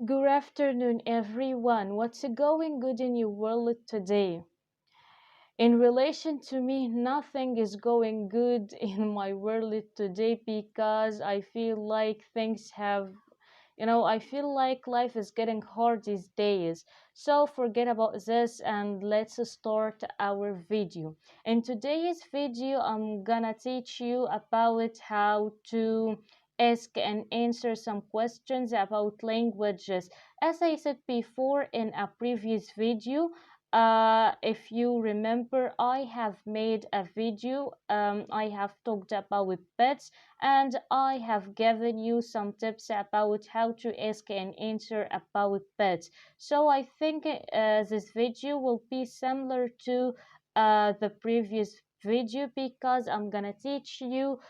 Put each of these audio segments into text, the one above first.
Good afternoon, everyone. What's going good in your world today? In relation to me, nothing is going good in my world today because I feel like things have, I feel like life is getting hard these days. So forget about this and let's start our video. In today's video, I'm gonna teach you about how to ask and answer some questions about languages. As I said before in a previous video, if you remember, I have made a video. I have talked about pets and I have given you some tips about how to ask and answer about pets. So I think this video will be similar to the previous video because I'm gonna teach you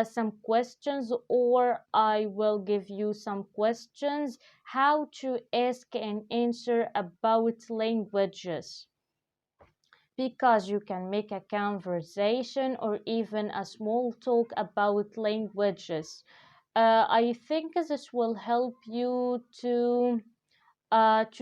some questions, or I will give you some questions how to ask and answer about languages, because you can make a conversation or even a small talk about languages. I think this will help you to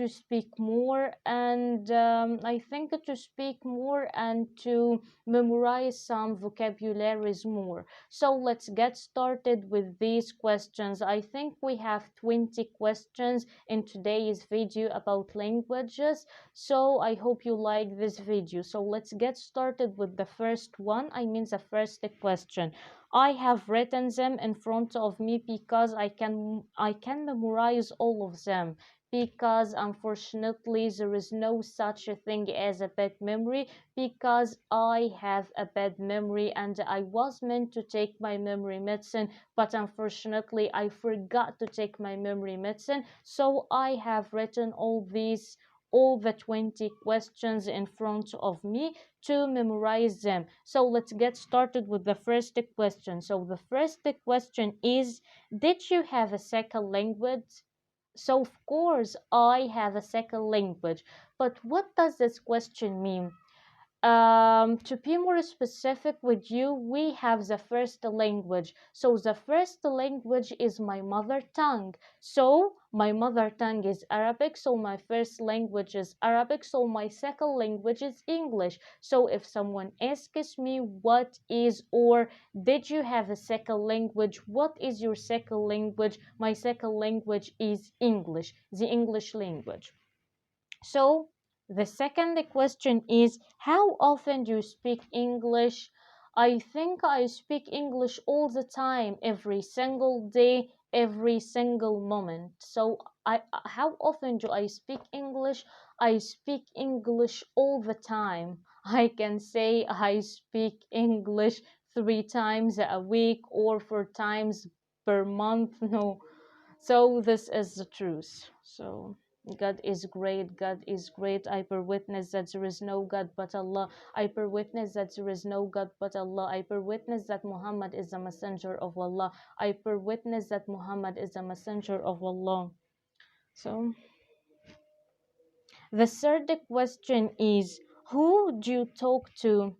speak more, and I think to speak more and to memorize some vocabularies more. So let's get started with these questions. I think we have 20 questions in today's video about languages, so I hope you like this video. So let's get started with the first one. I mean the first question. I have written them in front of me because I can memorize all of them, because unfortunately there is no such a thing as a bad memory, because I have a bad memory and I was meant to take my memory medicine, but unfortunately I forgot to take my memory medicine. So I have written all the 20 questions in front of me to memorize them. So let's get started with the first question. So the first question is, did you have a second language? So, of course, I have a second language. But what does this question mean? To be more specific with you, we have the first language. So the first language is my mother tongue. So my mother tongue is Arabic. So my first language is Arabic. So my second language is English. So if someone asks me what is, or did you have a second language? What is your second language? My second language is English, the English language. So the second question is, how often do you speak English? I think I speak English all the time, every single day, every single moment. So how often do I speak English? I speak English all the time. I can say I speak English 3 times a week or 4 times per month. No, so this is the truth. So God is great. God is great. I bear witness that there is no God but Allah. I bear witness that there is no God but Allah. I bear witness that Muhammad is the messenger of Allah. I bear witness that Muhammad is the messenger of Allah. So the third question is, who do you talk to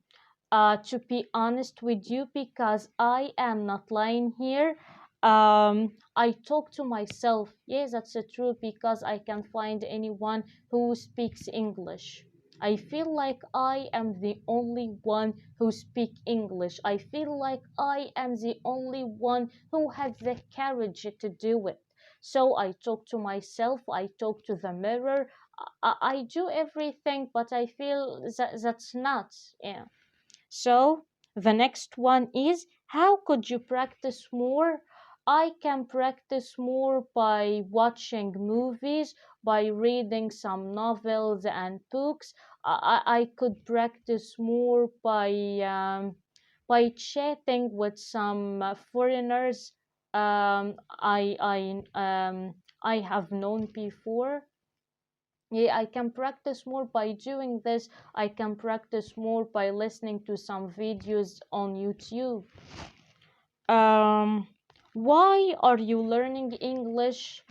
be honest with you, because I am not lying here. I talk to myself. Yes, that's true, because I can find anyone who speaks English. I feel like I am the only one who speak English. I feel like I am the only one who has the courage to do it. So I talk to myself, I talk to the mirror, I do everything, but I feel that's not. Yeah. So the next one is, how could you practice more? I can practice more by watching movies, by reading some novels and books. I could practice more by chatting with some foreigners I have known before. Yeah, I can practice more by doing this. I can practice more by listening to some videos on YouTube. Um, why are you learning English?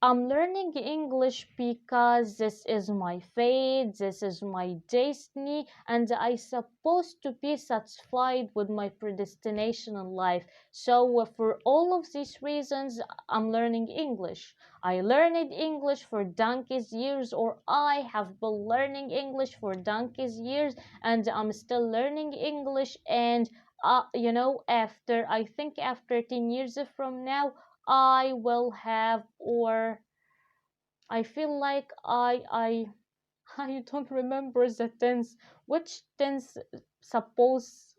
I'm learning English because this is my fate, this is my destiny, and I supposed to be satisfied with my predestination in life. So for all of these reasons, I'm learning English. I learned English for donkey's years, or I have been learning English for donkey's years, and I'm still learning English. And after I think after 10 years from now, I will have, or I feel like I don't remember the tense. Which tense suppose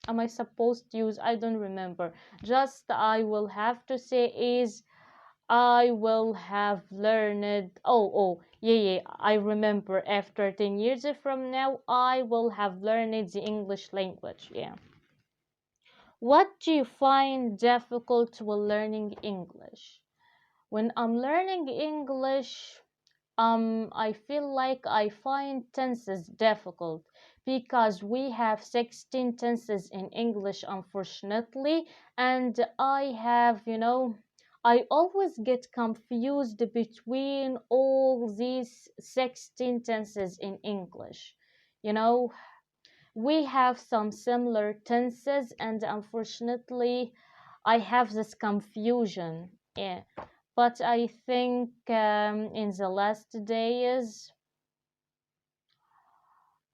am I supposed to use? I don't remember. Just I will have to say is I will have learned. Oh, yeah, yeah. I remember. After 10 years from now, I will have learned the English language. Yeah. What do you find difficult while learning English? When I'm learning English, I feel like I find tenses difficult because we have 16 tenses in English, unfortunately, and I always get confused between all these 16 tenses in English. You know, we have some similar tenses, and unfortunately, I have this confusion. Yeah. But I think in the last days,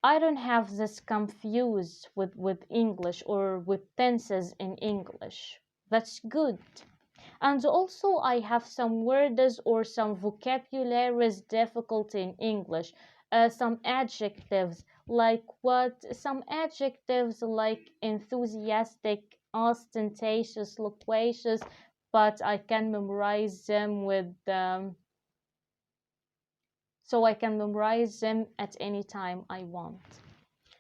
I don't have this confused with English or with tenses in English. That's good. And also, I have some words or some vocabularies difficult in English. Some adjectives like what? Some adjectives like enthusiastic, ostentatious, loquacious, but I can memorize them so I can memorize them at any time I want.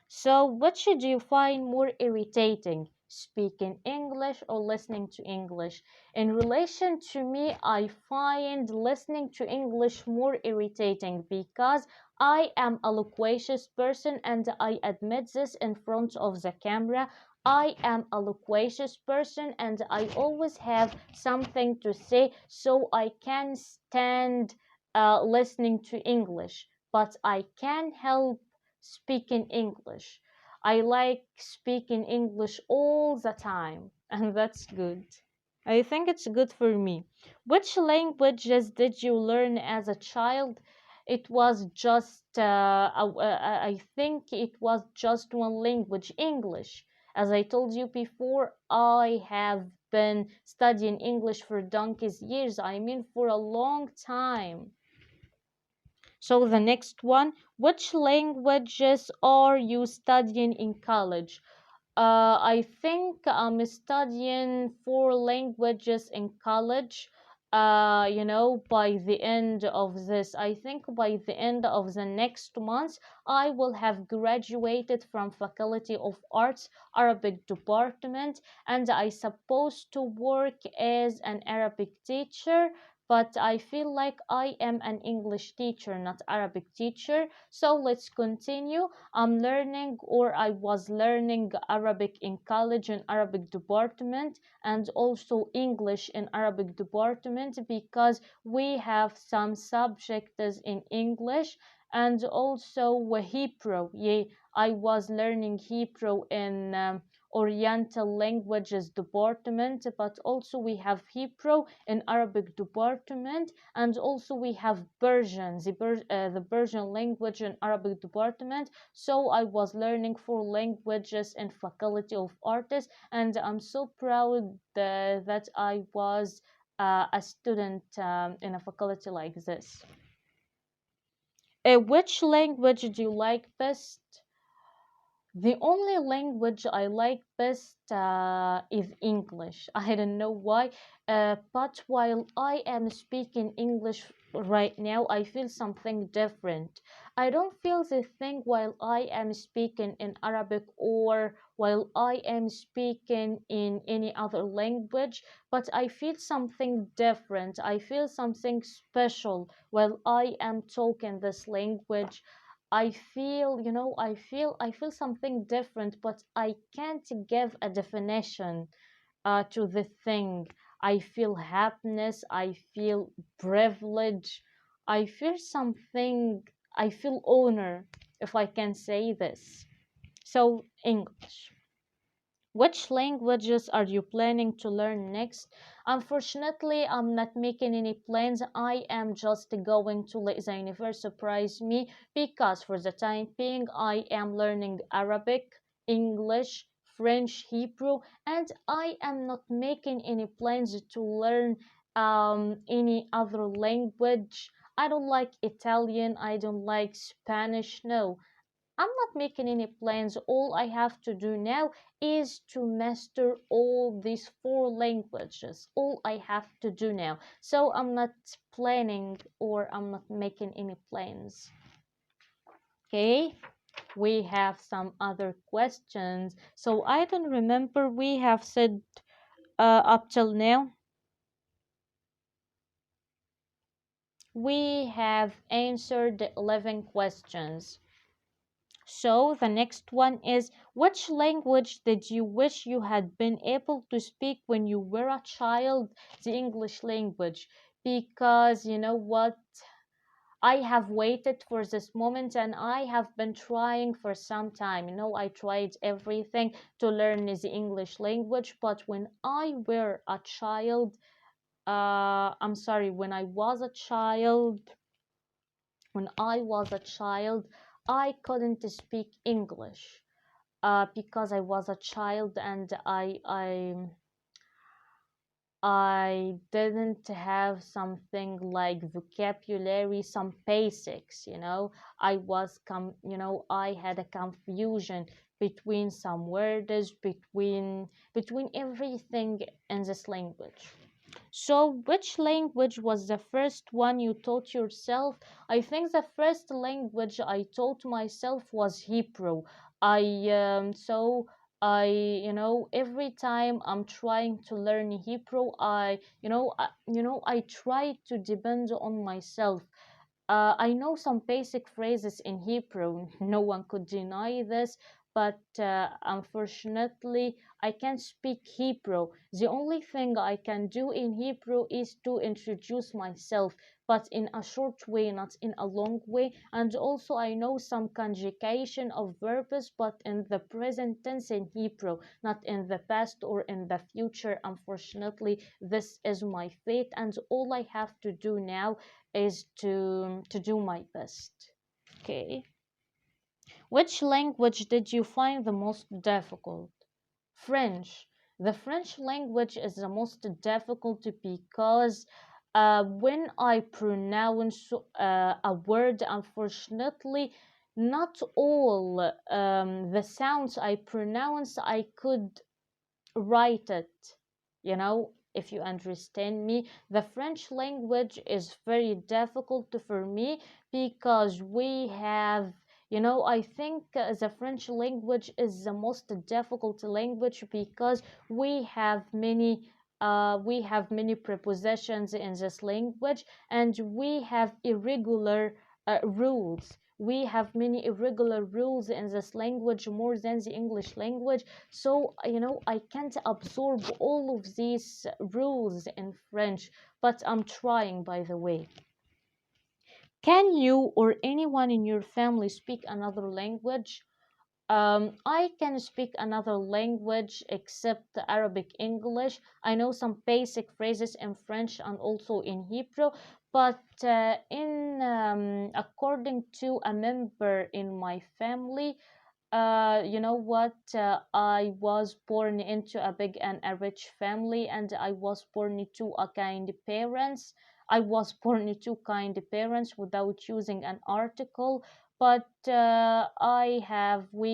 So, what should you find more irritating, speaking English or listening to English? In relation to me, I find listening to English more irritating because I am a loquacious person, and I admit this in front of the camera. I am a loquacious person and I always have something to say, so I can stand listening to English, but I can help speaking English. I like speaking English all the time, and that's good. I think it's good for me. Which languages did you learn as a child? It was just, I think it was just one language, English. As I told you before, I have been studying English for donkey's years. I mean, for a long time. So the next one, which languages are you studying in college? I think I'm studying four languages in college. By the end of this, I think by the end of the next month, I will have graduated from Faculty of Arts Arabic department, and I supposed to work as an Arabic teacher. But I feel like I am an English teacher, not Arabic teacher. So let's continue. I'm learning, or I was learning Arabic in college in Arabic department, and also English in Arabic department because we have some subjects in English, and also Hebrew. Yeah, I was learning Hebrew in Oriental Languages department, but also we have Hebrew in Arabic department, and also we have Persian, the Persian language in Arabic department. So I was learning four languages in Faculty of Arts, and I'm so proud that I was a student in a faculty like this. Which language do you like best? The only language I like best is English. I don't know why, but while I am speaking English right now, I feel something different. I don't feel the thing while I am speaking in Arabic or while I am speaking in any other language, but I feel something different. I feel something special while I am talking this language. I feel something different, but I can't give a definition to the thing. I feel happiness, I feel privilege, I feel something, I feel honor, if I can say this. So, English. Which languages are you planning to learn next? Unfortunately, I'm not making any plans. I am just going to let the universe surprise me because for the time being, I am learning Arabic, English, French, Hebrew, and I am not making any plans to learn any other language. I don't like Italian, I don't like Spanish. No, I'm not making any plans. All I have to do now is to master all these four languages. All I have to do now. So I'm not planning or I'm not making any plans. Okay, we have some other questions. So I don't remember we have said up till now. We have answered the 11 questions. So the next one is, which language did you wish you had been able to speak when you were a child? The English language. Because you know what? I have waited for this moment and I have been trying for some time. You know, I tried everything to learn the English language, but when I were a child, I'm sorry, when I was a child, I couldn't speak English because I was a child and I didn't have something like vocabulary, some basics, you know. I had a confusion between some words, between everything in this language. So, which language was the first one you taught yourself? I think the first language I taught myself was Hebrew. I so I every time I'm trying to learn Hebrew, I try to depend on myself. I know some basic phrases in Hebrew. No one could deny this, but unfortunately, I can't speak Hebrew. The only thing I can do in Hebrew is to introduce myself, but in a short way, not in a long way. And also, I know some conjugation of verbs, but in the present tense in Hebrew, not in the past or in the future. Unfortunately, this is my fate, and all I have to do now is to do my best. Okay. Which language did you find the most difficult? French. The French language is the most difficult because when I pronounce a word, unfortunately, not all the sounds I pronounce, I could write it, you know, if you understand me. The French language is very difficult for me because we have, I think the French language is the most difficult language because we have many prepositions in this language, and we have irregular rules. We have many irregular rules in this language more than the English language. So, I can't absorb all of these rules in French, but I'm trying, by the way. Can you or anyone in your family speak another language? I can speak another language except the Arabic English. I know some basic phrases in French and also in Hebrew, but in according to a member in my family, you know what? I was born into a big and a rich family, and I was born to a kind parents. I was born to kind parents without using an article, but we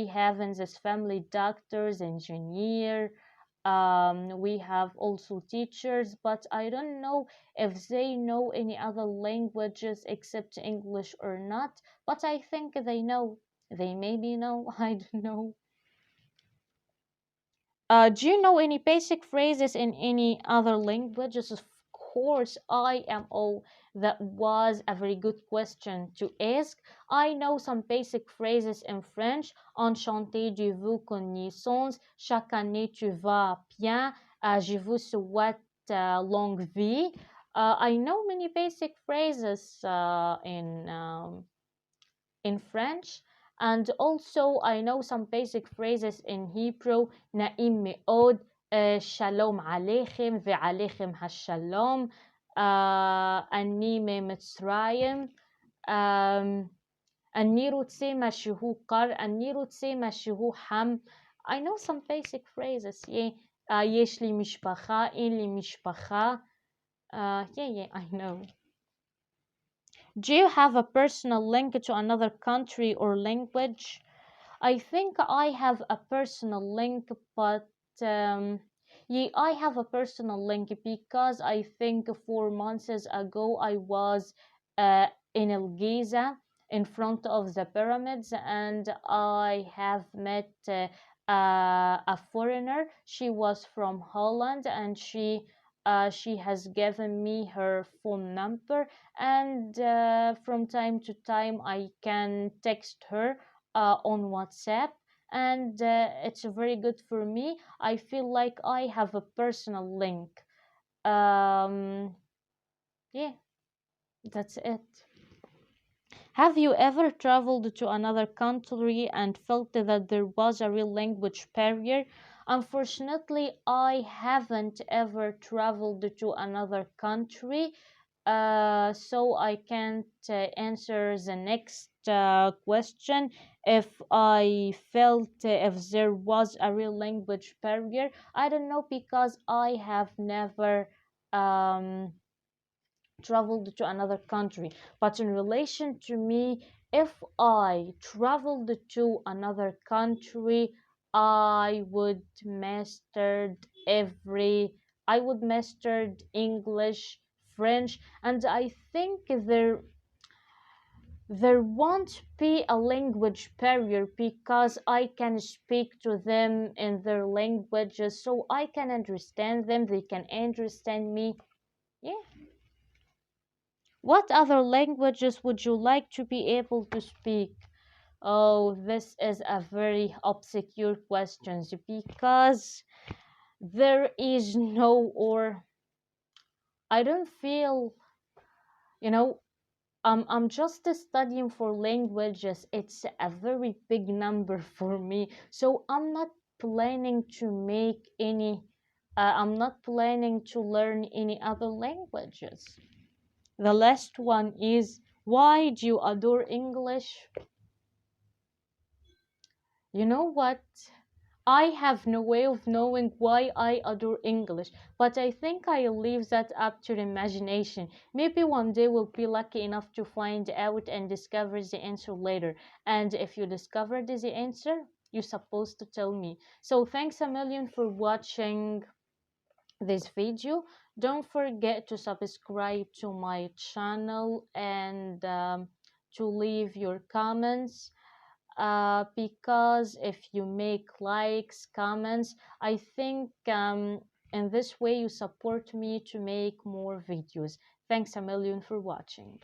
have in this family doctors, engineer. We have also teachers, but I don't know if they know any other languages except English or not. But I think they know. They maybe know, I don't know. Do you know any basic phrases in any other languages? Of course, I am all. That was a very good question to ask. I know some basic phrases in French. Enchanté de vous connaissance. Chaque année tu vas bien. Je vous souhaite long V. I know many basic phrases in French, and also I know some basic phrases in Hebrew. נעים מאוד, שלום עליכם ועליכם השלום, אני ממצרים, אני רוצה משהו קר, אני רוצה משהו חם. I know some basic phrases. Yeah. יש לי משפחה, אין לי משפחה. Yeah, I know. Do you have a personal link to another country or language? I think I have a personal link, but yeah, I have a personal link because I think 4 months ago I was in El Giza in front of the pyramids, and I have met a foreigner. She was from Holland, and she has given me her phone number, and from time to time I can text her on WhatsApp, and it's very good for me. I feel like I have a personal link. Yeah, that's it. Have you ever traveled to another country and felt that there was a real language barrier? Unfortunately, I haven't ever traveled to another country, so I can't answer the next question. If I felt if there was a real language barrier, I don't know because I have never um, traveled to another country. But in relation to me, if I traveled to another country, I would mastered every I would mastered English, French, and I think there won't be a language barrier because I can speak to them in their languages, so I can understand them, they can understand me. Yeah. What other languages would you like to be able to speak? Oh, this is a very obscure question because there is no, or I don't feel, you know, I'm just studying for languages. It's a very big number for me. So I'm not planning to learn any other languages. The last one is, why do you adore English? You know what? I have no way of knowing why I adore English, but I think I'll leave that up to the imagination. Maybe one day we'll be lucky enough to find out and discover the answer later. And if you discovered the answer, you're supposed to tell me. So thanks a million for watching this video. Don't forget to subscribe to my channel and to leave your comments, because if you make likes, comments, I think in this way you support me to make more videos. Thanks a million for watching.